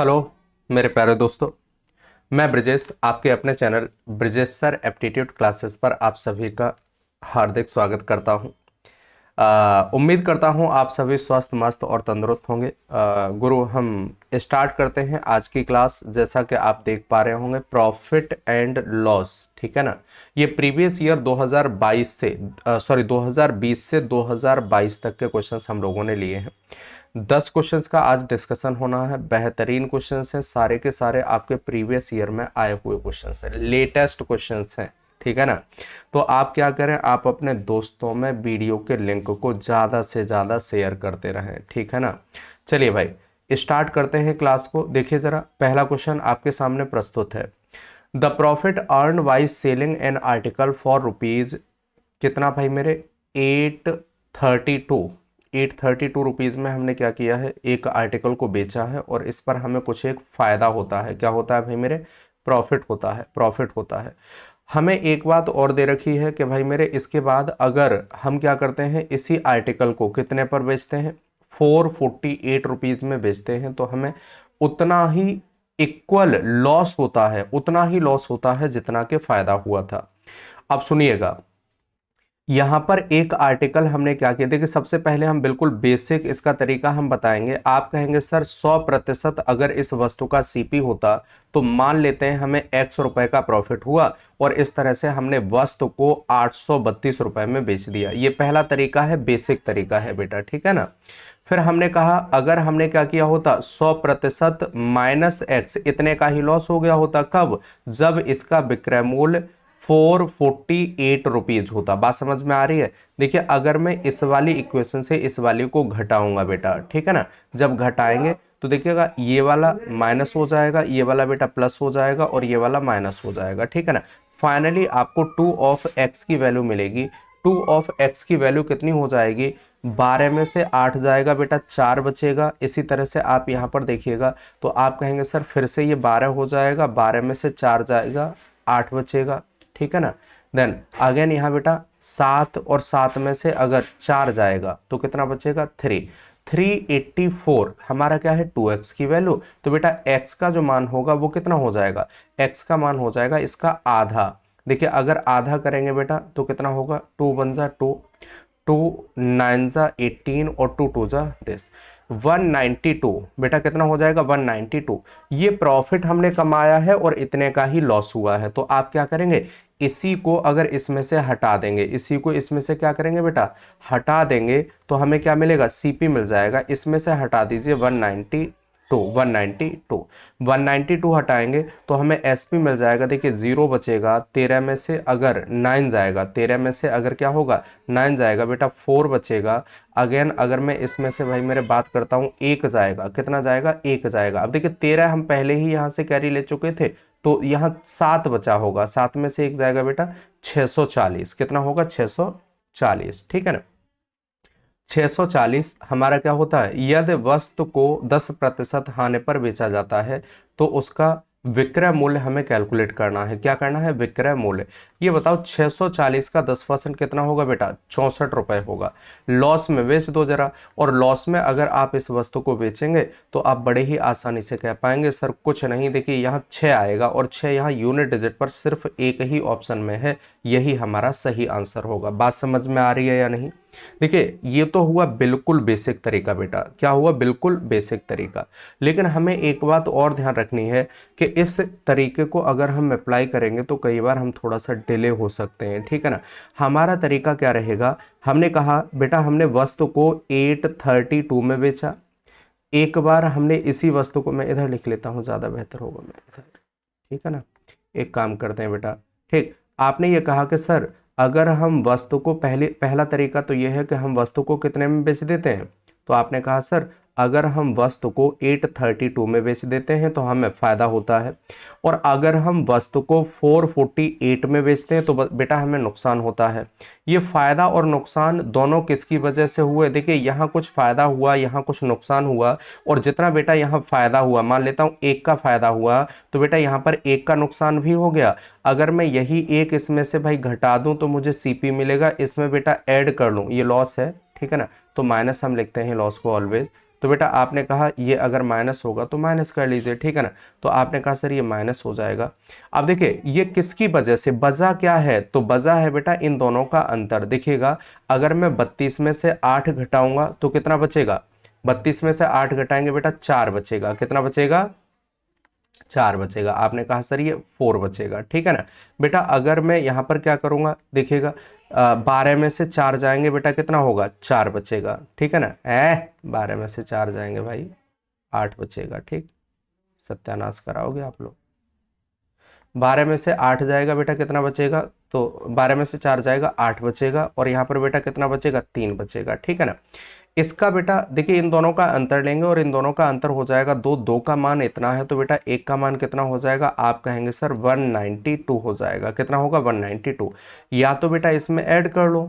Hello मेरे प्यारे दोस्तों, मैं ब्रिजेश आपके अपने channel Brijesh sir aptitude classes पर आप सभी का हार्दिक स्वागत करता हूं। उम्मीद करता हूं आप सभी स्वस्थ मस्त और तंदुरुस्त होंगे। गुरु हम स्टार्ट करते हैं आज की क्लास। जैसा कि आप देख पा रहे होंगे, प्रॉफिट एंड लॉस, ठीक है ना। ये प्रीवियस ईयर 2022 से 2020 से 2022 तक के क्वेश्चंस हम लोगों ने लिए हैं। 10 क्वेश्चंस का आज डिस्कशन होना है। बेहतरीन क्वेश्चंस हैं, सारे के सारे आपके प्रीवियस ईयर में आए हुए क्वेश्चंस हैं, लेटेस्ट क्वेश्चंस हैं, ठीक है ना। तो आप क्या करें, आप अपने दोस्तों में वीडियो के लिंक को ज़्यादा से ज़्यादा शेयर करते रहें, ठीक है ना। चलिए भाई स्टार्ट करते हैं क्लास को। देखिए ज़रा, पहला क्वेश्चन आपके सामने प्रस्तुत है। The profit earn by selling an article for rupees कितना भाई मेरे 832 रुपीज़ में हमने क्या किया है, एक आर्टिकल को बेचा है और इस पर हमें कुछ एक फ़ायदा होता है। क्या होता है भाई मेरे, प्रॉफिट होता है, प्रॉफिट होता है। हमें एक बात और दे रखी है कि भाई मेरे इसके बाद अगर हम क्या करते हैं, इसी आर्टिकल को कितने पर बेचते हैं, 448 रुपीज़ में बेचते हैं, तो हमें उतना ही इक्वल लॉस होता है, उतना ही लॉस होता है जितना के फायदा हुआ था। अब सुनिएगा, यहां पर एक आर्टिकल हमने क्या किया, देखिए सबसे पहले हम बिल्कुल बेसिक इसका तरीका हम बताएंगे। आप कहेंगे सर 100% अगर इस वस्तु का सीपी होता तो मान लेते हैं हमें x रुपए का प्रॉफिट हुआ और इस तरह से हमने वस्तु को 832 रुपए में बेच दिया। ये पहला तरीका है, बेसिक तरीका है बेटा, ठीक है ना। फिर हमने कहा अगर हमने क्या किया होता, 100% माइनस एक्स, इतने का ही लॉस हो गया होता। कब, जब इसका विक्रय मूल्य 448 रुपीज होता। बात समझ में आ रही है। देखिए अगर मैं इस वाली इक्वेशन से इस वाली को घटाऊंगा बेटा, ठीक है ना, जब घटाएंगे तो देखिएगा ये वाला माइनस हो जाएगा, ये वाला बेटा प्लस हो जाएगा और ये वाला माइनस हो जाएगा, ठीक है ना। फाइनली आपको 2 ऑफ x की वैल्यू मिलेगी। 2 ऑफ x की वैल्यू कितनी हो जाएगी, 12 में से 8 जाएगा बेटा, 4 बचेगा। इसी तरह से आप यहाँ पर देखिएगा तो आप कहेंगे सर फिर से ये 12 हो जाएगा, 12 में से 4 जाएगा, 8 बचेगा, ठीक है ना। देन अगेन यहाँ बेटा 7 और 7 में से अगर 4 जाएगा तो कितना बचेगा, 384 हमारा क्या है 2x की वैल्यू। तो बेटा x का जो मान होगा वो कितना हो जाएगा, x का मान हो जाएगा इसका आधा। देखिए अगर आधा करेंगे बेटा तो कितना होगा, 2 1 जा 2, 2 9 जा 18 और 2 2 जा 10, 192 बेटा कितना हो जाएगा 192। ये प्रॉफिट हमने कमाया है और इतने का ही लॉस हुआ है। तो आप क्या करेंगे, इसी को अगर इसमें से हटा देंगे, इसी को इसमें से क्या करेंगे बेटा, हटा देंगे, तो हमें क्या मिलेगा, सीपी मिल जाएगा। इसमें से हटा दीजिए 192 हटाएंगे तो हमें एसपी मिल जाएगा। देखिए 0 बचेगा, 13 में से अगर 9 जाएगा, 13 में से अगर क्या होगा 9 जाएगा बेटा, 4 बचेगा। अगेन अगर मैं इसमें से भाई मेरे बात करता हूँ, 1 जाएगा, कितना जाएगा, 1 जाएगा। अब देखिए 13 हम पहले ही यहाँ से कैरी ले चुके थे तो यहाँ 7 बचा होगा, 7 में से 1 जाएगा बेटा 640, कितना होगा 640, ठीक है ना। 640 हमारा क्या होता है, यदि वस्तु को 10% हानि पर बेचा जाता है तो उसका विक्रय मूल्य हमें कैलकुलेट करना है। क्या करना है, विक्रय मूल्य। ये बताओ 640 का 10% कितना होगा बेटा, 64 रुपए होगा। लॉस में बेच दो जरा, और लॉस में अगर आप इस वस्तु को बेचेंगे तो आप बड़े ही आसानी से कह पाएंगे सर कुछ नहीं। देखिए यहाँ 6 आएगा और 6 यहाँ यूनिट डिजिट पर सिर्फ एक ही ऑप्शन में है, यही हमारा सही आंसर होगा। बात समझ में आ रही है या नहीं। देखिए ये तो हुआ बिल्कुल बेसिक तरीका बेटा, क्या हुआ, बिल्कुल बेसिक तरीका। लेकिन हमें एक बात और ध्यान रखनी है कि इस तरीके को अगर हम अप्लाई करेंगे तो कई बार हम थोड़ा सा डिले हो सकते हैं, ठीक है ना। हमारा तरीका क्या रहेगा, हमने कहा बेटा हमने वस्तु को 832 में बेचा। एक बार हमने इसी वस्तु को, मैं इधर लिख लेता हूं ज्यादा बेहतर होगा, मैं इधर, ठीक है ना। एक काम करते हैं बेटा, ठीक, आपने ये कहा कि सर अगर हम वस्तु को पहला तरीका तो यह है कि हम वस्तु को कितने में बेच देते हैं। तो आपने कहा सर अगर हम वस्तु को 832 में बेच देते हैं तो हमें फायदा होता है, और अगर हम वस्तु को 448 में बेचते हैं तो बेटा हमें नुकसान होता है। ये फायदा और नुकसान दोनों किसकी वजह से हुए, देखिए यहाँ कुछ फायदा हुआ, यहाँ कुछ नुकसान हुआ, और जितना बेटा यहाँ फायदा हुआ, मान लेता हूँ 1 का फायदा हुआ तो बेटा यहाँ पर 1 का नुकसान भी हो गया। अगर मैं यही 1 इसमें से भाई घटा दूं तो मुझे सीपी मिलेगा, इसमें बेटा ऐड कर लूं, ये लॉस है, ठीक है ना। तो माइनस हम लिखते हैं लॉस को ऑलवेज, तो बेटा आपने कहा ये अगर माइनस होगा तो माइनस कर लीजिए, ठीक है ना। तो आपने कहा सर ये माइनस हो जाएगा। अब देखिए ये किसकी वजह से, वजह क्या है, तो वजह है बेटा इन दोनों का अंतर। देखिएगा अगर मैं 32 में से 8 घटाऊंगा तो कितना बचेगा, 32 में से 8 घटाएंगे बेटा 4 बचेगा, कितना बचेगा, 4 बचेगा। आपने कहा सर ये 4 बचेगा, ठीक है ना। बेटा अगर मैं यहां पर क्या करूंगा, देखिएगा 12 में से 4 जाएंगे बेटा कितना होगा, 4 बचेगा, ठीक है ना। 12 में से 4 जाएंगे भाई 8 बचेगा, ठीक। सत्यानाश कराओगे आप लोग। 12 में से 8 जाएगा बेटा कितना बचेगा, तो 12 में से 4 जाएगा 8 बचेगा, और यहाँ पर बेटा कितना बचेगा, 3 बचेगा, ठीक है ना। इसका बेटा देखिए इन दोनों का अंतर लेंगे और इन दोनों का अंतर हो जाएगा 2, 2 का मान इतना है तो बेटा 1 का मान कितना हो जाएगा, आप कहेंगे सर 192 हो जाएगा, कितना होगा 192। या तो बेटा इसमें ऐड कर लो,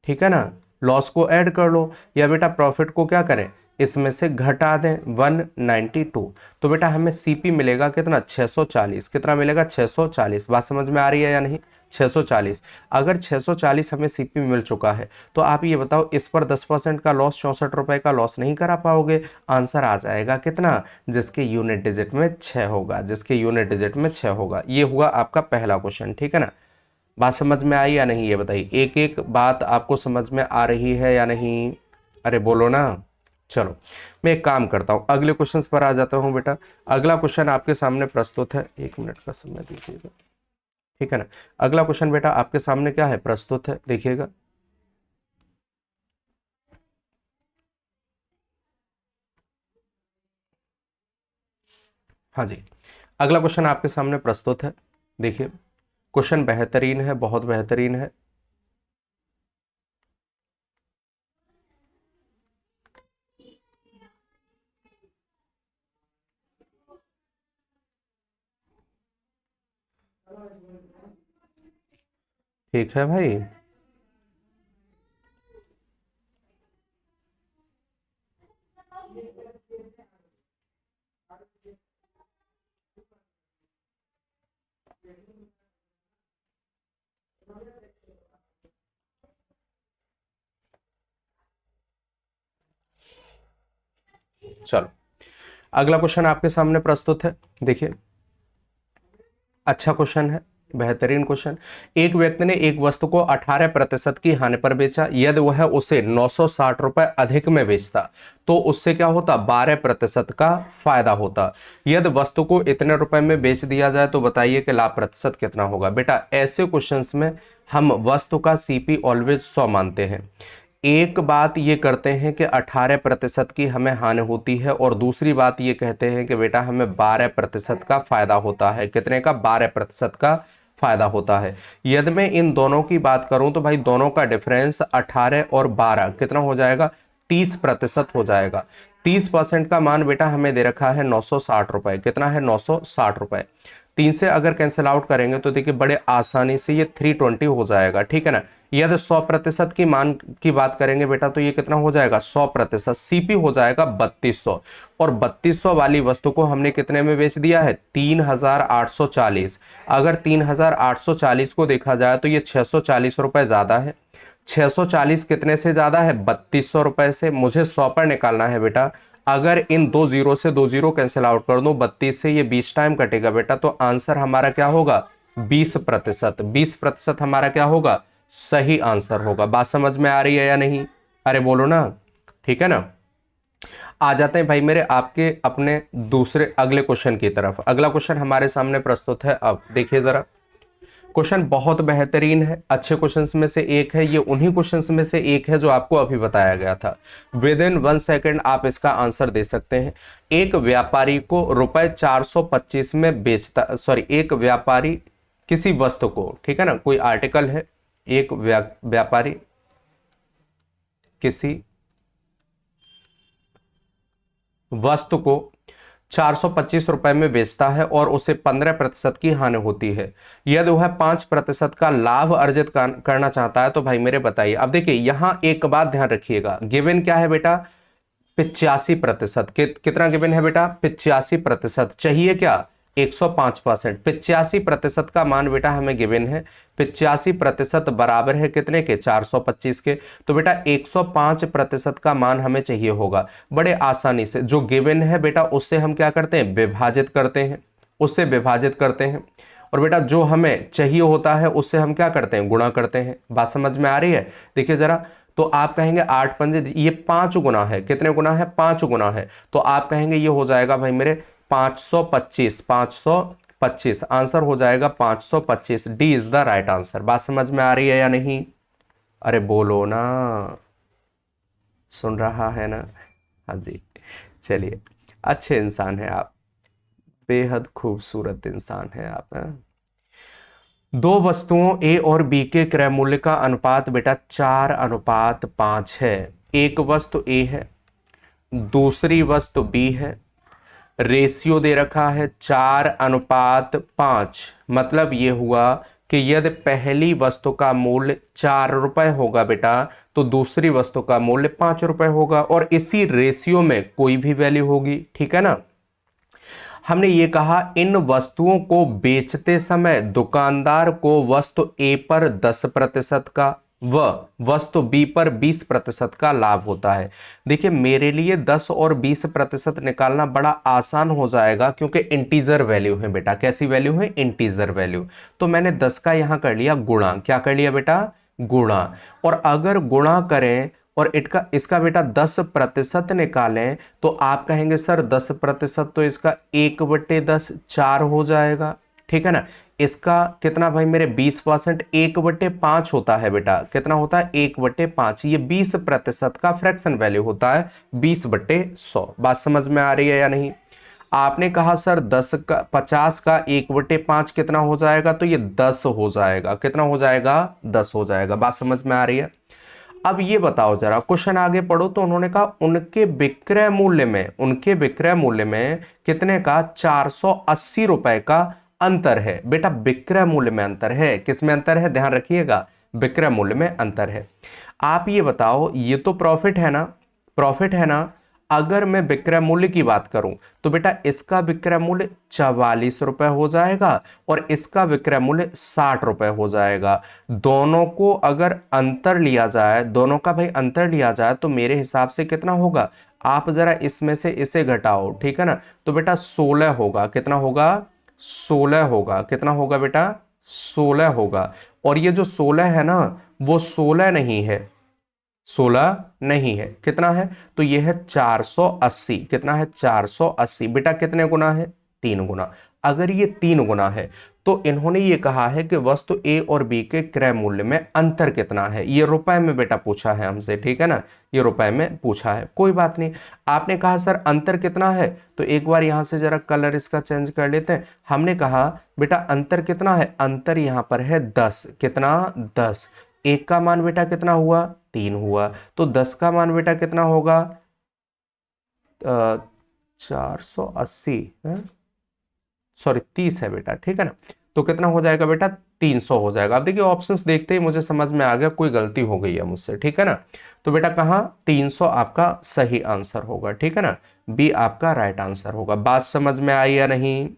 ठीक है ना, लॉस को ऐड कर लो, या बेटा प्रॉफिट को क्या करें, इसमें से घटा दें 192। तो बेटा हमें सीपी मिलेगा कितना, 640, कितना मिलेगा 640। बात समझ में आ रही है या नहीं, 640। अगर 640 हमें सीपी मिल चुका है तो आप ये बताओ इस पर 10% का लॉस, 64 रुपए का लॉस नहीं करा पाओगे। आंसर आ जाएगा कितना, जिसके यूनिट डिजिट में 6 होगा, जिसके यूनिट डिजिट में 6 होगा। ये हुआ आपका पहला क्वेश्चन, ठीक है ना। बात समझ में आई या नहीं ये बताइए, एक एक बात आपको समझ में आ रही है या नहीं, अरे बोलो ना। चलो मैं एक काम करता हूं, अगले क्वेश्चंस पर आ जाता हूं बेटा। अगला क्वेश्चन आपके सामने प्रस्तुत है, 1 मिनट का समय दीजिएगा, ठीक है ना। अगला क्वेश्चन बेटा आपके सामने क्या है, प्रस्तुत है, देखिएगा। हाँ जी, अगला क्वेश्चन आपके सामने प्रस्तुत है, देखिए। क्वेश्चन बेहतरीन है, बहुत बेहतरीन है। ठीक है भाई, चलो अगला क्वेश्चन आपके सामने प्रस्तुत है, देखिए। अच्छा क्वेश्चन है, बेहतरीन क्वेश्चन। एक व्यक्ति ने एक वस्तु को 18% की हानि पर बेचा, यदि वह उसे 960 रुपए अधिक में बेचता तो उससे क्या होता, 12% का फायदा होता। यदि वस्तु को इतने रुपए में बेच दिया जाए तो बताइए कि लाभ प्रतिशत कितना होगा। बेटा ऐसे क्वेश्चंस में हम वस्तु का सीपी ऑलवेज 100 मानते हैं। एक बात ये करते हैं कि 18% की हमें हानि होती है, और दूसरी बात ये कहते हैं कि बेटा हमें 12% का फायदा होता है। कितने का, 12% का फायदा होता है। यदि मैं इन दोनों की बात करूं तो भाई दोनों का डिफरेंस 18 और 12 कितना हो जाएगा, 30% हो जाएगा। 30% का मान बेटा हमें दे रखा है 960 रुपए, कितना है 960 रुपए। 3 से अगर कैंसिल आउट करेंगे तो देखिए बड़े आसानी से ये 320 हो जाएगा, ठीक है ना। यदि 100% की मान की बात करेंगे बेटा तो ये कितना हो जाएगा, 100%। सीपी हो जाएगा 3200, और 3200 वाली वस्तु को हमने कितने में बेच दिया है, 3840। अगर 3840 को देखा जाए तो ये 640 रुपए ज्यादा है। 640 कितने से ज्यादा है, 3200 रुपए से। मुझे 100 पर निकालना है बेटा। अगर इन दो जीरो से दो जीरो कैंसिल आउट कर दूं, 32 से ये 20 टाइम कटेगा बेटा, तो आंसर हमारा क्या होगा, 20%। 20% हमारा क्या होगा, सही आंसर होगा। बात समझ में आ रही है या नहीं, अरे बोलो ना, ठीक है ना। आ जाते हैं भाई मेरे आपके अपने दूसरे अगले क्वेश्चन की तरफ। अगला क्वेश्चन हमारे सामने प्रस्तुत है, अब देखिए जरा। क्वेश्चन बहुत बेहतरीन है, अच्छे क्वेश्चंस में से एक है, ये उन्हीं क्वेश्चंस में से एक है जो आपको अभी बताया गया था। विद इन 1 सेकेंड आप इसका आंसर दे सकते हैं। एक व्यापारी को रुपए 425 में बेचता, सॉरी, एक व्यापारी किसी वस्तु को, ठीक है ना, कोई आर्टिकल है, एक व्यापारी किसी वस्तु को 425 रुपए में बेचता है और उसे 15% की हानि होती है। यदि वह 5% का लाभ अर्जित करना चाहता है तो भाई मेरे बताइए। अब देखिए यहां एक बात ध्यान रखिएगा, गिवन क्या है बेटा, 85%। कितना गिवन है बेटा, 85%। चाहिए क्या, 105%। 85% का मान बेटा हमें गिवन है, 85% बराबर है कितने के, 425 के। तो बेटा 105% का मान हमें चाहिए होगा। बड़े आसानी से जो गिवन है बेटा उससे हम क्या करते हैं, विभाजित करते हैं, उससे विभाजित करते हैं। और बेटा जो हमें चाहिए होता है उससे हम क्या करते हैं, गुणा करते हैं। बात समझ में आ रही है? देखिए जरा, तो आप कहेंगे 8 पंजे, ये 5 गुना है, कितने गुना है, 5 गुना है। तो आप कहेंगे ये हो जाएगा भाई मेरे 525, 525 आंसर हो जाएगा 525। D is the right answer. बात समझ में आ रही है या नहीं? अरे बोलो ना, सुन रहा है ना? हाँ जी, चलिए, अच्छे इंसान है आप, बेहद खूबसूरत इंसान है आप, हैं? दो वस्तुओं ए और बी के क्रय मूल्य का अनुपात बेटा 4:5 है। एक वस्तु ए है, दूसरी वस्तु बी है, रेशियो दे रखा है 4:5। मतलब ये हुआ कि यदि पहली वस्तु का मूल्य 4 रुपए होगा बेटा, तो दूसरी वस्तु का मूल्य 5 रुपए होगा, और इसी रेशियो में कोई भी वैल्यू होगी, ठीक है ना। हमने ये कहा इन वस्तुओं को बेचते समय दुकानदार को वस्तु ए पर 10% का व वस्तु बी पर 20% का लाभ होता है। देखिए मेरे लिए 10 और 20% निकालना बड़ा आसान हो जाएगा, क्योंकि इंटीजर वैल्यू है बेटा। कैसी वैल्यू है, इंटीजर वैल्यू। तो मैंने 10 का यहां कर लिया गुणा। क्या कर लिया बेटा, गुणा। और अगर गुणा करें और इसका बेटा 10% निकालें, तो आप कहेंगे सर 10% तो इसका 1/10 4 हो जाएगा, ठीक है ना। इसका कितना भाई मेरे 20%, 1/5 होता है बेटा। कितना होता है, 1/5। ये 20% का फ्रैक्शन वैल्यू होता है 20/100। बात समझ में आ रही है या नहीं? आपने कहा सर 50 का 1/5 कितना हो जाएगा, तो ये 10 हो जाएगा। कितना हो जाएगा, 10 हो जाएगा। बात समझ में आ रही है? अब ये बताओ जरा, क्वेश्चन आगे पढ़ो। तो उन्होंने कहा उनके विक्रय मूल्य में कितने का, 480 रुपए का अंतर है। बेटा विक्रय मूल्य में अंतर है, किस में अंतर है, ध्यान रखिएगा, विक्रय मूल्य में अंतर है। आप ये बताओ, ये तो प्रॉफिट है ना, प्रॉफिट है ना। अगर मैं विक्रय मूल्य की बात करूं तो बेटा इसका विक्रय मूल्य 44 रुपए हो जाएगा और इसका विक्रय मूल्य 60 रुपए हो जाएगा। दोनों को अगर अंतर लिया जाए, दोनों का भाई अंतर लिया जाए, तो मेरे हिसाब से कितना होगा, आप जरा इसमें से इसे घटाओ, ठीक है ना। तो बेटा 16 होगा। कितना होगा, 16 होगा। कितना होगा बेटा, 16 होगा। और ये जो 16 है ना, वो 16 नहीं है, 16 नहीं है। कितना है, तो यह है 480। कितना है, 480। बेटा कितने गुना है, 3 गुना। अगर ये 3 गुना है तो इन्होंने ये कहा है कि वस्तु ए और बी के क्रय मूल्य में अंतर कितना है। ये रुपए में बेटा पूछा है हमसे, ठीक है ना, ये रुपए में पूछा है। कोई बात नहीं। आपने कहा सर अंतर कितना है, तो एक बार यहां से जरा कलर इसका चेंज कर लेते हैं। हमने कहा बेटा अंतर कितना है, अंतर यहां पर है 10। कितना, 10। एक का मान बेटा कितना हुआ, 3 हुआ। तो 10 का मान बेटा कितना होगा, 480, सॉरी 30 है बेटा, ठीक है ना। तो कितना हो जाएगा बेटा, 300 हो जाएगा। अब देखिए ऑप्शंस देखते ही मुझे समझ में आ गया कोई गलती हो गई है मुझसे, ठीक है ना। तो बेटा कहाँ, 300 आपका सही आंसर होगा, ठीक है ना। बी आपका राइट आंसर होगा। बात समझ में आई या नहीं,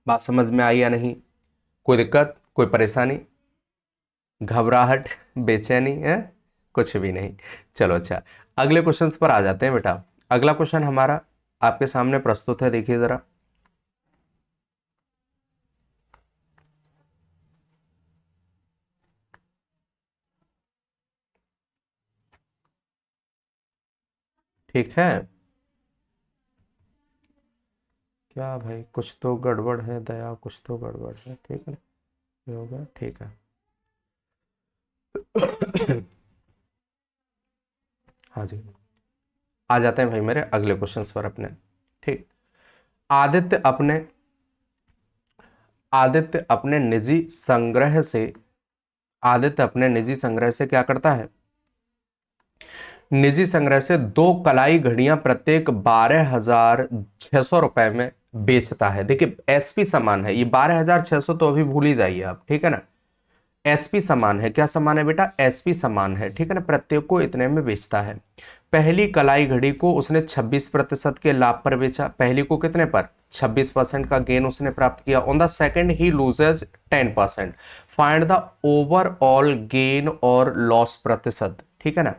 बात समझ में आई या नहीं? कोई दिक्कत, कोई परेशानी, घबराहट, बेचैनी है, कुछ भी नहीं। चलो अच्छा, अगले क्वेश्चंस पर आ जाते हैं बेटा। अगला क्वेश्चन हमारा आपके सामने प्रस्तुत है, देखिए जरा। ठीक है, क्या भाई, कुछ तो गड़बड़ है दया, कुछ तो गड़बड़ है, ठीक है, ये हो गया, ठीक है। हाँ जी, आ जाते हैं भाई मेरे अगले क्वेश्चंस पर अपने। ठीक, आदित्य अपने आदित्य अपने निजी संग्रह से आदित्य अपने निजी संग्रह से क्या करता है, निजी संग्रह से 2 कलाई घड़ियां प्रत्येक 12,600 रुपए में बेचता है। देखिए एसपी समान है, ये 12,600 तो अभी भूल ही जाइए आप, ठीक है ना। एसपी समान है, क्या समान है बेटा, एसपी समान है, ठीक है ना। प्रत्येक को इतने में बेचता है। पहली कलाई घड़ी को उसने 26% के लाभ पर बेचा। पहली को कितने पर, 26% का गेन उसने प्राप्त किया। On the second he loses 10%। Find the overall gain और लॉस प्रतिशत। ठीक है ना,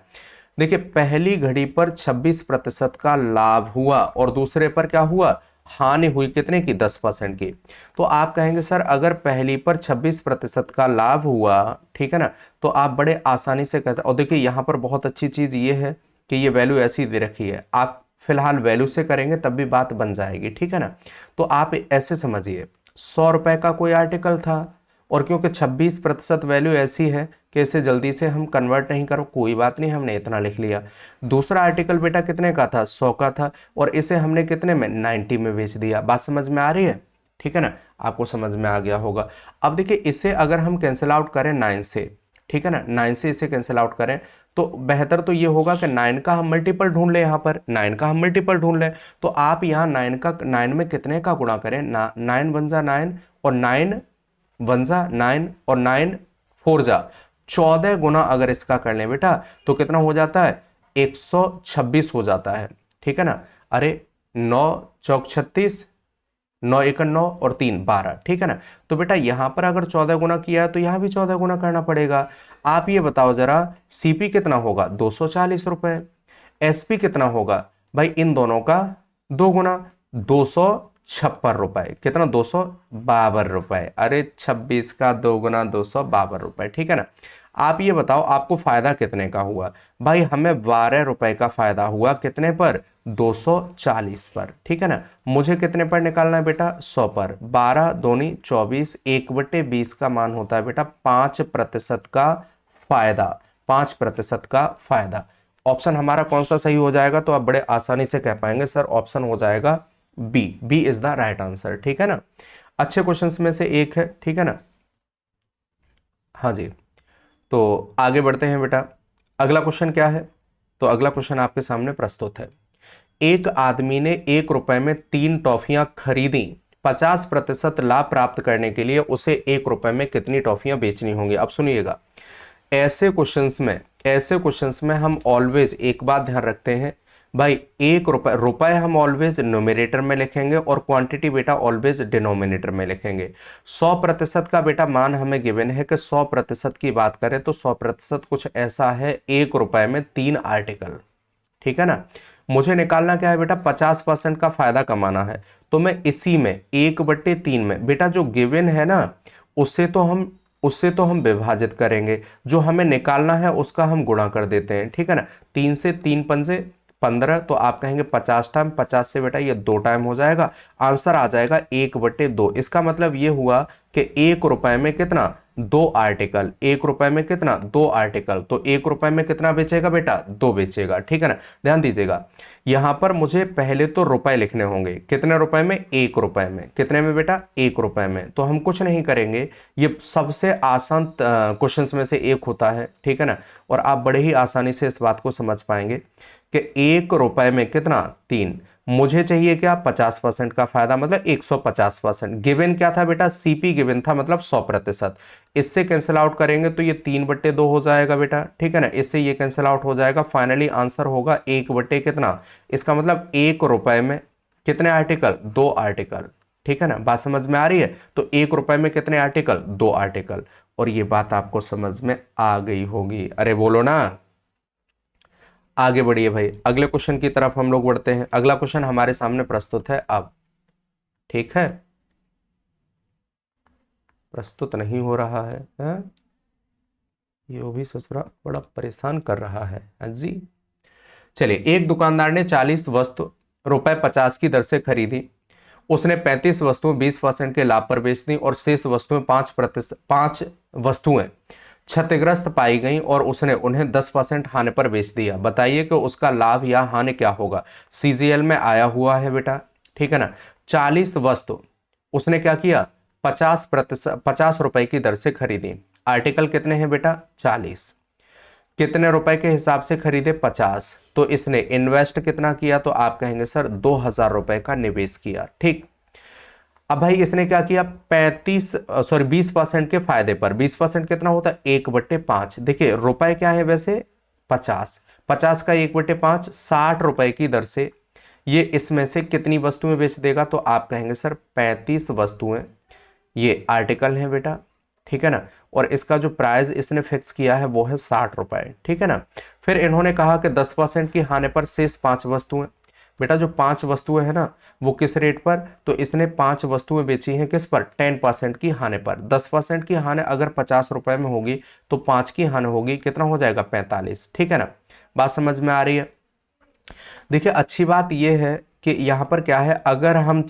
देखिए पहली घड़ी पर 26% का लाभ हुआ और दूसरे पर क्या हुआ, हानि हुई, कितने की, 10% की। तो आप कहेंगे सर अगर पहली पर 26% का लाभ हुआ, ठीक है ना, तो आप बड़े आसानी से कैसे, और देखिए यहां पर बहुत अच्छी चीज ये है कि ये वैल्यू ऐसी दे रखी है, आप फिलहाल वैल्यू से करेंगे तब भी बात बन जाएगी। ठीक है ना, तो आप ऐसे समझिए 100 रुपए का कोई आर्टिकल था और क्योंकि 26% वैल्यू ऐसी है कि इसे जल्दी से हम कन्वर्ट नहीं करो, कोई बात नहीं, हमने इतना लिख लिया। दूसरा आर्टिकल बेटा कितने का था, 100 का था और इसे हमने कितने में, 90 में बेच दिया। बात समझ में आ रही है, ठीक है ना, आपको समझ में आ गया होगा। अब देखिए इसे अगर हम कैंसिल आउट करें 9 से, ठीक है ना, 9 से इसे कैंसिल आउट करें तो बेहतर तो ये होगा कि 9 का हम मल्टीपल ढूंढ लें, यहाँ पर 9 का हम मल्टीपल ढूंढ लें। तो आप यहाँ 9 में कितने का गुणा करें, 9 वन जा 9 और 9 वन जा 9 और 9 4 जा 14 गुना अगर इसका कर लें बेटा तो कितना हो जाता है, 126 हो जाता है। ठीक है ना, अरे 9 चौक 36, 9 एकड़ 9 और 3 12, ठीक है ना। तो बेटा यहां पर अगर 14 गुना किया तो यहां भी 14 गुना करना पड़ेगा। आप ये बताओ जरा, सीपी कितना होगा, 240 रुपए, एसपी कितना होगा भाई, इन दोनों का 2 गुना, 256 रुपए, कितना, 252 रुपए, अरे 26 का 2 गुना 252 रुपए। ठीक है ना, आप ये बताओ आपको फायदा कितने का हुआ, भाई हमें 12 रुपए का फायदा हुआ, कितने पर, 240 पर। ठीक है ना, मुझे कितने पर निकालना है बेटा, 100 पर। 12 दूनी 24, 1/20 का मान होता है बेटा 5% का फायदा, 5% का फायदा। ऑप्शन हमारा कौन सा सही हो जाएगा, तो आप बड़े आसानी से कह पाएंगे सर ऑप्शन हो जाएगा B, B is the right answer. ठीक है ना, अच्छे क्वेश्चंस में से एक है। ठीक है ना, हाँ जी, तो आगे बढ़ते हैं बेटा। अगला क्वेश्चन क्या है, तो अगला क्वेश्चन आपके सामने प्रस्तुत है। एक आदमी ने 1 रुपए में 3 टॉफियां खरीदी, 50% लाभ प्राप्त करने के लिए उसे 1 रुपए में कितनी टॉफियां बेचनी होंगी। अब सुनिएगा, ऐसे क्वेश्चंस में हम ऑलवेज एक बात ध्यान रखते हैं भाई, 1 रुपए, रुपए हम ऑलवेज न्यूमरेटर में लिखेंगे और क्वांटिटी बेटा ऑलवेज डिनोमिनेटर में लिखेंगे। 100% का बेटा मान हमें गिवन है कि 100% की बात करें तो 100% कुछ ऐसा है 1 रुपए में 3 आर्टिकल। ठीक है ना, मुझे निकालना क्या है बेटा, 50% का फायदा कमाना है। तो मैं इसी में 1/3 में बेटा जो गिवन है ना उससे तो हम विभाजित करेंगे, जो हमें निकालना है उसका हम गुणा कर देते हैं। ठीक है ना, 3 से 3 पंजे 15, तो आप कहेंगे 50 टाइम, 50 से बेटा ये 2 टाइम हो जाएगा, आंसर आ जाएगा 1/2। इसका मतलब ये हुआ कि 1 रुपए में कितना, 2 आर्टिकल, 1 रुपए में कितना, 2 आर्टिकल, तो 1 रुपए में कितना बेचेगा बेटा, 2 बेचेगा। ठीक है ना, ध्यान दीजिएगा यहां पर मुझे पहले तो रुपए लिखने होंगे, कितने रुपए में, 1 रुपए में, कितने में बेटा, 1 रुपए में। तो हम कुछ नहीं करेंगे, ये सबसे आसान क्वेश्चंस में से एक होता है। ठीक है ना, और आप बड़े ही आसानी से इस बात को समझ पाएंगे कि 1 रुपए में कितना, 3, मुझे चाहिए क्या, 50% का फायदा, मतलब 150%। गिवन क्या था बेटा, सीपी गिवन था, मतलब 100%। इससे कैंसिल आउट करेंगे तो ये 3/2 हो जाएगा बेटा। ठीक है ना, इससे ये कैंसिल आउट हो जाएगा, फाइनली आंसर होगा 1 कितना, इसका मतलब 1 रुपए में कितने आर्टिकल, 2 आर्टिकल। ठीक है ना, बात समझ में आ रही है, तो 1 रुपए में कितने आर्टिकल, 2 आर्टिकल। और ये बात आपको समझ में आ गई होगी, अरे बोलो ना। आगे बढ़िए भाई, अगले क्वेश्चन की तरफ हम लोग बढ़ते हैं। अगला क्वेश्चन हमारे सामने प्रस्तुत है अब, ठीक है, प्रस्तुत नहीं हो रहा है, ये भी ससुरा बड़ा परेशान कर रहा है। हाँ जी, चलिए, एक दुकानदार ने 40 वस्तु रुपए 50 की दर से खरीदी, उसने 35 वस्तुएं 20% के लाभ पर बेच दी और शेष वस्तुएं 5 वस्तुएं क्षतिग्रस्त पाई गई और उसने उन्हें 10% हानि पर बेच दिया। बताइए कि उसका लाभ या हानि क्या होगा। सीजीएल में आया हुआ है बेटा। ठीक है ना, 40 वस्तु उसने क्या किया, 50 रुपए की दर से खरीदी। आर्टिकल कितने हैं बेटा, 40, कितने रुपए के हिसाब से खरीदे, 50, तो इसने इन्वेस्ट कितना किया, तो आप कहेंगे सर 2000 रुपए का निवेश किया। ठीक, अब भाई इसने क्या किया, 20% के फायदे पर, 20% कितना होता है, 1/5। देखिए रुपए क्या है वैसे, 50, 50 का 1/5, 60 रुपए की दर से ये इसमें से कितनी वस्तुएं बेच देगा, तो आप कहेंगे सर 35 वस्तुएं ये आर्टिकल है बेटा, ठीक है ना, और इसका जो प्राइस इसने फिक्स किया है वो है 60 रुपए, ठीक है ना। फिर इन्होंने कहा कि 10% की हानि पर शेष 5 वस्तुएं। बेटा जो 5 वस्तुएं हैं ना वो किस रेट पर, तो इसने 5 वस्तुएं बेची हैं किस पर, 10% की हानि पर। 10% की हानि अगर 50 रुपए में होगी तो 5 की हानि होगी, कितना हो जाएगा, 45, ठीक है ना। बात समझ में आ रही है। देखिए अच्छी बात यह है कि यहाँ पर क्या है, अगर हम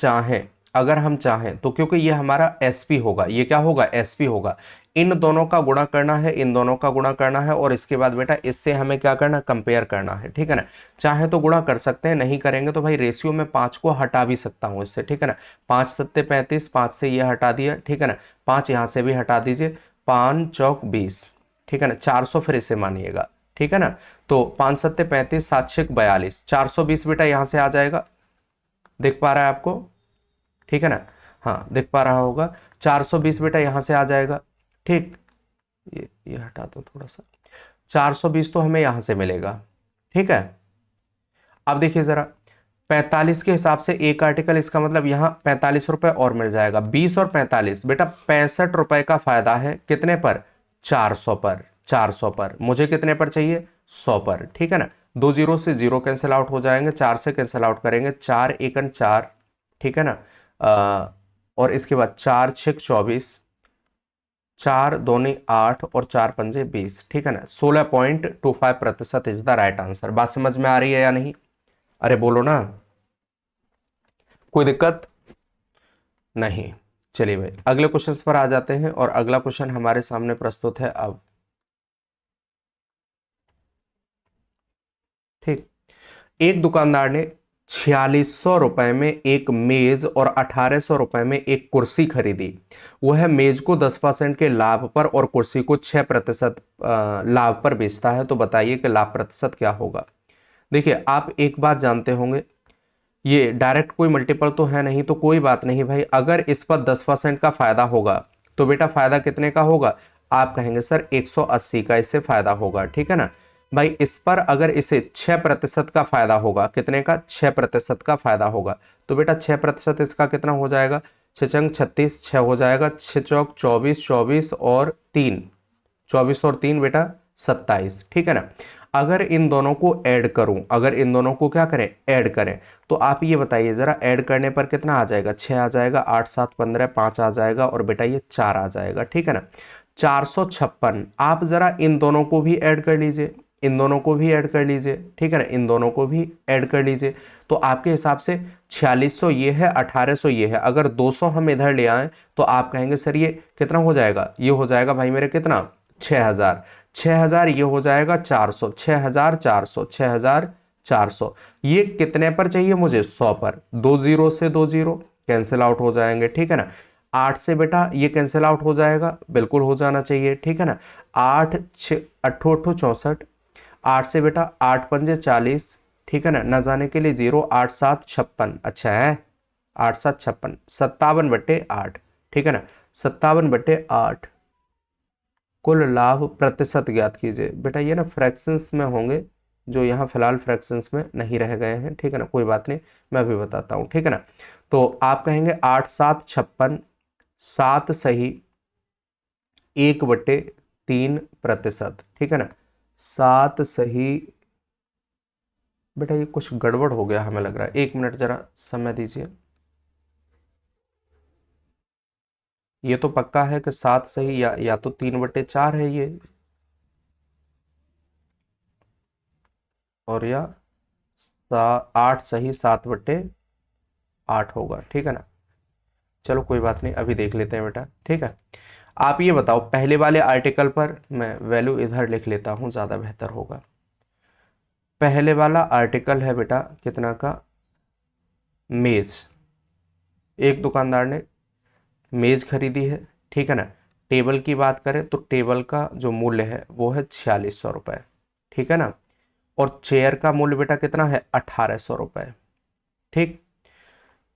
चाहें तो, क्योंकि ये हमारा एसपी होगा, ये क्या होगा, एसपी होगा, इन दोनों का गुणा करना है, इन दोनों का गुणा करना है, और इसके बाद बेटा इससे हमें क्या करना, कंपेयर करना है, ठीक है ना। चाहे तो गुणा कर सकते हैं, नहीं करेंगे तो भाई रेशियो में 5 को हटा भी सकता हूं इससे, ठीक है ना। 5 सत्ते 35, 5 से ये हटा दिया, ठीक है ना, 5 यहां से भी हटा दीजिए, 5 चौक 20, ठीक है ना, 400 फिर इसे मानिएगा, ठीक है ना। तो 5 सत्ते 35, 7 छक 42, 420 बेटा यहां से आ जाएगा, देख पा रहा है आपको, ठीक है ना, हाँ देख पा रहा होगा, 420 बेटा यहां से आ जाएगा, ठीक, ये हटा दो थोड़ा सा, 420 तो हमें यहां से मिलेगा, ठीक है। अब देखिए जरा 45 के हिसाब से एक आर्टिकल, इसका मतलब यहां 45 रुपए और मिल जाएगा, 20 और 45 बेटा 65 रुपए का फायदा है, कितने पर, 400 पर, 400 पर, मुझे कितने पर चाहिए, 100 पर, ठीक है ना। 2 जीरो से जीरो कैंसिल आउट हो जाएंगे, 4 से कैंसिल आउट करेंगे, 4 एकन 4, ठीक है ना, और इसके बाद 4 छक 24, 4 दूनी 8 और 4 पंजे 20, ठीक है ना, 16.25% इज द राइट आंसर। बात समझ में आ रही है या नहीं, अरे बोलो ना, कोई दिक्कत नहीं। चलिए भाई अगले क्वेश्चन पर आ जाते हैं, और अगला क्वेश्चन हमारे सामने प्रस्तुत है अब, ठीक। एक दुकानदार ने 4600 रुपए में एक मेज और 1800 रुपए में एक कुर्सी खरीदी। वह मेज को 10% के लाभ पर और कुर्सी को 6% लाभ पर बेचता है, तो बताइए कि लाभ प्रतिशत क्या होगा। देखिए आप एक बात जानते होंगे, ये डायरेक्ट कोई मल्टीपल तो है नहीं, तो कोई बात नहीं भाई, अगर इस पर 10% का फायदा होगा तो बेटा फायदा कितने का होगा, आप कहेंगे सर 180 का इससे फायदा होगा, ठीक है ना। भाई इस पर अगर इसे 6% का फायदा होगा, कितने का, 6% का फायदा होगा, तो बेटा 6% इसका कितना हो जाएगा, 6×36 6 हो जाएगा, 6×4 24, 24 और 3, 24 और 3 बेटा 27, ठीक है ना। अगर इन दोनों को ऐड करूं, अगर इन दोनों को क्या करें, ऐड करें, तो आप ये बताइए जरा, ऐड करने पर कितना आ जाएगा, 6 आ जाएगा, 8 7 15, 5 आ जाएगा, और बेटा ये 4 आ जाएगा, ठीक है ना। 456, आप जरा इन दोनों को भी ऐड कर लीजिए, इन दोनों को भी ऐड कर लीजिए, ठीक है ना, इन दोनों को भी ऐड कर लीजिए, तो आपके हिसाब से 4600 ये है, 1800 ये है, अगर 200 हम इधर ले आए तो आप कहेंगे सर ये कितना हो जाएगा, ये हो जाएगा भाई मेरे कितना, 6000, 6000 ये हो जाएगा 400, 6400, 6400, ये कितने पर चाहिए मुझे, 100 पर, 2 जीरो से 2 जीरो कैंसिल आउट हो जाएंगे, ठीक है ना। 8 से बेटा ये कैंसिल आउट हो जाएगा, बिल्कुल हो जाना चाहिए, ठीक है ना। 8 6 अट्ठो 64, 8 से बेटा 8 पंजे 40, ठीक है ना, न जाने के लिए जीरो, 8 7 56, अच्छा है, 8 7 56, 57/8, ठीक है ना, 57/8, कुल लाभ प्रतिशत ज्ञात कीजिए। बेटा ये ना फ्रैक्शंस में होंगे, जो यहाँ फिलहाल फ्रैक्शंस में नहीं रह गए हैं, ठीक है ना, कोई बात नहीं, मैं अभी बताता हूँ, ठीक है ना। तो आप कहेंगे 8 7 56, 7 सही 1/3%, ठीक है ना, 7 सही, बेटा ये कुछ गड़बड़ हो गया हमें लग रहा है, 1 मिनट जरा समय दीजिए। ये तो पक्का है कि 7 सही या तो 3/4 है ये, और या 8 सही 7/8 होगा, ठीक है ना। चलो कोई बात नहीं, अभी देख लेते हैं बेटा, ठीक है। आप ये बताओ, पहले वाले आर्टिकल पर मैं वैल्यू इधर लिख लेता हूं, ज्यादा बेहतर होगा। पहले वाला आर्टिकल है बेटा कितना का, मेज, एक दुकानदार ने मेज खरीदी है, ठीक है ना। टेबल की बात करें तो टेबल का जो मूल्य है वो है 4600 रुपए, ठीक है ना, और चेयर का मूल्य बेटा कितना है, 1800 रुपए, ठीक।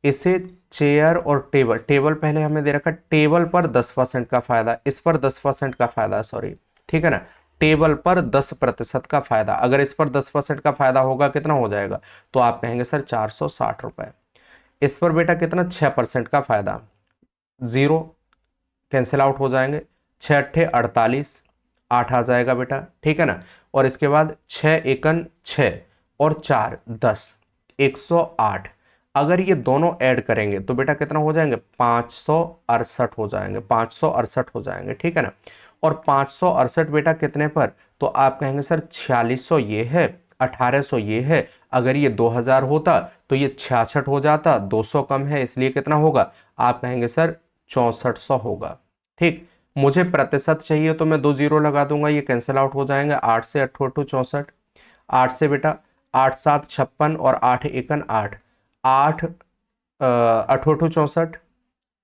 इसे चेयर और टेबल, टेबल पहले हमें दे रखा, टेबल पर 10% का फायदा, इस पर 10% का फायदा, सॉरी, ठीक है ना, टेबल पर 10% का फायदा, अगर इस पर 10% का फायदा होगा कितना हो जाएगा, तो आप कहेंगे सर 460 रुपए। इस पर बेटा कितना 6% का फायदा, जीरो कैंसिल आउट हो जाएंगे, 6 अट्ठे 48, 8 आ जाएगा बेटा, ठीक है ना। और इसके बाद 6 एकन 6 और 4 10, 108। अगर ये दोनों ऐड करेंगे तो बेटा कितना हो जाएंगे, 568 हो जाएंगे, 568 हो जाएंगे, ठीक है ना। और 568 बेटा कितने पर, तो आप कहेंगे सर 4600 ये है, 1800 ये है, अगर ये 2000 होता तो ये 66 हो जाता, 200 कम है इसलिए कितना होगा, आप कहेंगे सर 6400 होगा। ठीक, मुझे प्रतिशत चाहिए तो मैं 2 जीरो लगा दूंगा, ये कैंसिल आउट हो जाएंगे, 8 से 8 64, 8 से बेटा 8 7 56 और 8 एकन 8, 8 8 64,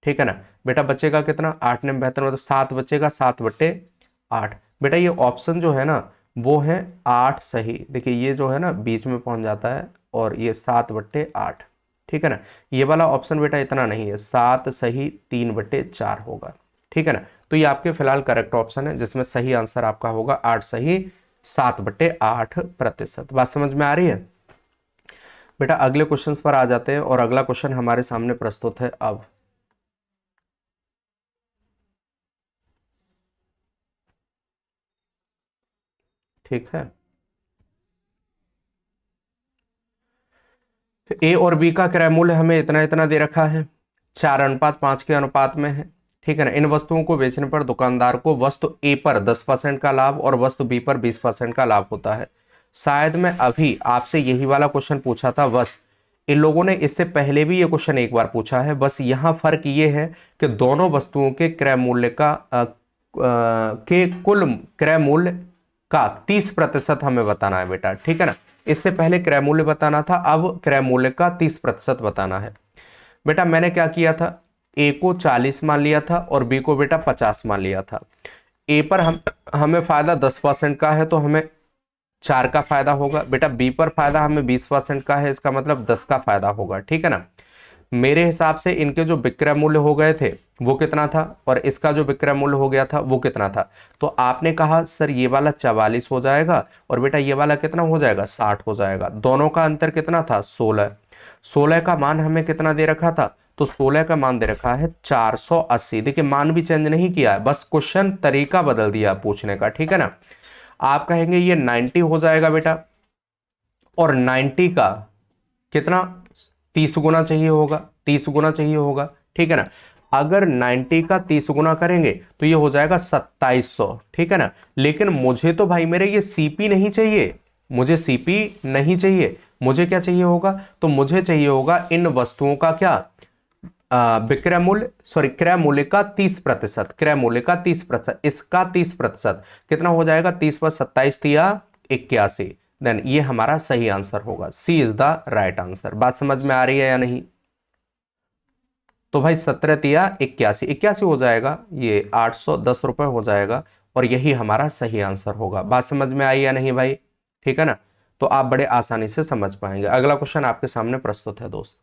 ठीक है ना बेटा। बचेगा कितना, 8 ने 72 मतलब 7 बचेगा, 7/8। बेटा ये ऑप्शन जो है ना वो है 8 सही, देखिए ये जो है ना बीच में पहुंच जाता है और ये 7/8, ठीक है ना। ये वाला ऑप्शन बेटा इतना नहीं है, 7 सही 3/4 होगा, ठीक है ना। तो ये आपके फिलहाल करेक्ट ऑप्शन है जिसमें सही आंसर आपका होगा 8 सही 7/8%। बात समझ में आ रही है बेटा। अगले क्वेश्चंस पर आ जाते हैं और अगला क्वेश्चन हमारे सामने प्रस्तुत है अब। ठीक है, ए और बी का क्रय मूल्य हमें इतना इतना दे रखा है, 4:5 के अनुपात में है, ठीक है ना। इन वस्तुओं को बेचने पर दुकानदार को वस्तु ए पर 10% का लाभ और वस्तु बी पर 20% का लाभ होता है। शायद मैं अभी आपसे यही वाला क्वेश्चन पूछा था, बस इन लोगों ने इससे पहले भी ये क्वेश्चन एक बार पूछा है, बस यहाँ फर्क ये है कि दोनों वस्तुओं के क्रय मूल्य का के कुल क्रय मूल्य का 30% हमें बताना है बेटा, ठीक है ना। इससे पहले क्रय मूल्य बताना था, अब क्रय मूल्य का 30% बताना है। बेटा मैंने क्या किया था, ए को 40 मान लिया था और बी को बेटा 50 मान लिया था। ए पर हमें फायदा 10% का है तो हमें 4 का फायदा होगा बेटा, बी पर फायदा हमें 20% का है, इसका मतलब 10 का फायदा होगा, ठीक है ना। मेरे हिसाब से इनके जो विक्रय मूल्य हो गए थे वो कितना था और इसका जो विक्रय मूल्य हो गया था वो कितना था, तो आपने कहा सर ये वाला 44 हो जाएगा और बेटा ये वाला कितना हो जाएगा, 60 हो जाएगा। दोनों का अंतर कितना था, 16। 16 का मान हमें कितना दे रखा था, तो 16 का मान दे रखा है 480। देखिए मान भी चेंज नहीं किया है, बस क्वेश्चन तरीका बदल दिया पूछने का, ठीक है ना। आप कहेंगे ये 90 हो जाएगा बेटा, और 90 का कितना 30 गुना चाहिए होगा, 30 गुना चाहिए होगा, ठीक है ना। अगर 90 का 30 गुना करेंगे तो ये हो जाएगा 2700, ठीक है ना। लेकिन मुझे तो भाई मेरे ये सीपी नहीं चाहिए, मुझे सीपी नहीं चाहिए, मुझे क्या चाहिए होगा, तो मुझे चाहिए होगा इन वस्तुओं का क्या विक्रय मूल्य, सॉरी क्रय मूल्य का 30%, क्रय मूल्य का 30%, इसका 30% कितना हो जाएगा, 30 पर 27 दिया 81, देन ये हमारा सही आंसर होगा, सी इज द राइट आंसर। बात समझ में आ रही है या नहीं, तो भाई 17 तिया 81, 81 हो जाएगा, ये 810 रुपए हो जाएगा और यही हमारा सही आंसर होगा। बात समझ में आई या नहीं भाई, ठीक है ना। तो आप बड़े आसानी से समझ पाएंगे। अगला क्वेश्चन आपके सामने प्रस्तुत है दोस्त।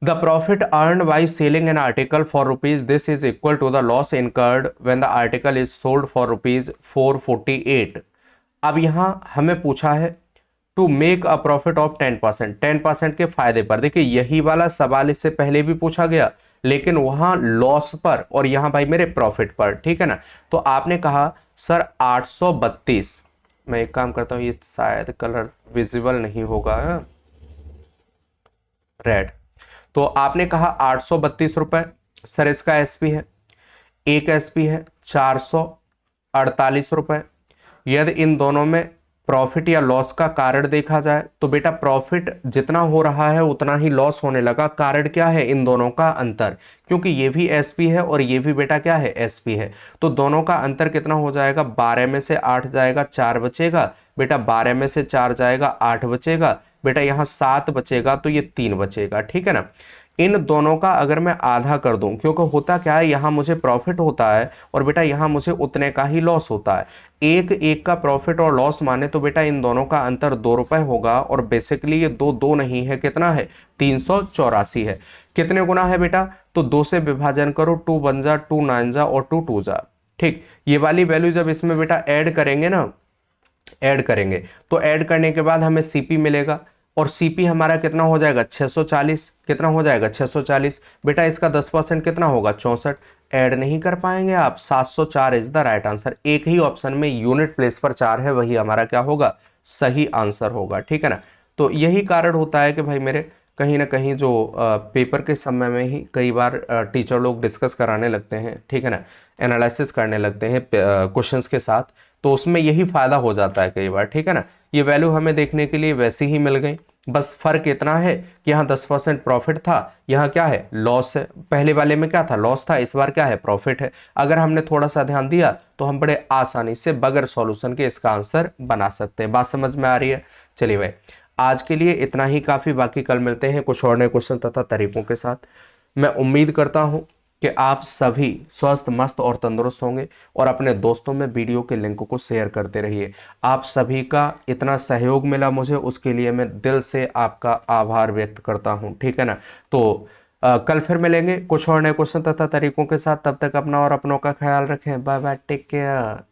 The profit earned by selling an article for rupees this is equal to the loss incurred when the article is sold for rupees 448। अब यहां हमें पूछा है to make a profit of 10%, 10% के फायदे पर। देखिए यही वाला सवाल इससे पहले भी पूछा गया, लेकिन वहां लॉस पर और यहां भाई मेरे प्रॉफिट पर, ठीक है ना। तो आपने कहा सर 832, मैं एक काम करता हूं, ये शायद कलर विजिबल नहीं होगा, रेड। तो आपने कहा 832 रुपए, सर इसका एसपी है, एक एसपी है 448 रुपए। यदि इन दोनों में प्रॉफिट या लॉस का कारण देखा जाए तो बेटा प्रॉफिट जितना हो रहा है उतना ही लॉस होने लगा। कारण क्या है, इन दोनों का अंतर, क्योंकि ये भी एसपी है और ये भी बेटा क्या है, एसपी है। तो दोनों का अंतर कितना हो जाएगा, 12 में से 8 जाएगा, 4 बचेगा बेटा, 12 में से 4 जाएगा, 8 बचेगा बेटा, यहाँ 7 बचेगा तो ये 3 बचेगा, ठीक है ना। इन दोनों का अगर मैं आधा कर दूं, क्योंकि होता क्या है, यहाँ मुझे प्रॉफिट होता है और बेटा यहाँ मुझे उतने का ही लॉस होता है। एक एक का प्रॉफिट और लॉस माने तो बेटा इन दोनों का अंतर 2 रुपए होगा और बेसिकली ये 2 2 नहीं है, कितना है, 384 है। कितने गुना है बेटा, तो 2 से विभाजन करो, 2 1 जा, 2 9 जा और 2 2 जा, ठीक, ये वाली वैल्यू जब इसमें बेटा ऐड करेंगे ना, ऐड करेंगे तो ऐड करने के बाद हमें सीपी मिलेगा, और सीपी हमारा कितना हो जाएगा 640, कितना हो जाएगा 640। बेटा इसका 10% कितना होगा 64, ऐड नहीं कर पाएंगे आप, 704 इज द राइट आंसर। एक ही ऑप्शन में यूनिट प्लेस पर 4 है, वही हमारा क्या होगा, सही आंसर होगा। ठीक है ना, तो यही कारण होता है कि भाई मेरे कहीं ना कहीं जो पेपर के समय में ही कई बार टीचर लोग डिस्कस कराने लगते हैं, ठीक है ना, एनालिसिस करने लगते हैं क्वेश्चंस के साथ, तो उसमें यही फायदा हो जाता है कई बार। ठीक है ना, ये वैल्यू हमें देखने के लिए वैसी ही मिल गई, बस फर्क इतना है कि यहाँ 10% प्रॉफिट था, यहाँ क्या है लॉस है। पहले वाले में क्या था, लॉस था, इस बार क्या है, प्रॉफिट है। अगर हमने थोड़ा सा ध्यान दिया तो हम बड़े आसानी से बगैर सॉल्यूशन के इसका आंसर बना सकते हैं। बात समझ में आ रही है? चलिए भाई, आज के लिए इतना ही काफी, बाकी कल मिलते हैं कुछ और नए क्वेश्चन तथा तरीकों के साथ। मैं उम्मीद करता हूं कि आप सभी स्वस्थ, मस्त और तंदुरुस्त होंगे, और अपने दोस्तों में वीडियो के लिंक को शेयर करते रहिए। आप सभी का इतना सहयोग मिला मुझे, उसके लिए मैं दिल से आपका आभार व्यक्त करता हूं। ठीक है ना, तो कल फिर मिलेंगे कुछ और नए क्वेश्चन तथा तरीकों के साथ। तब तक अपना और अपनों का ख्याल रखें। Bye bye, take care.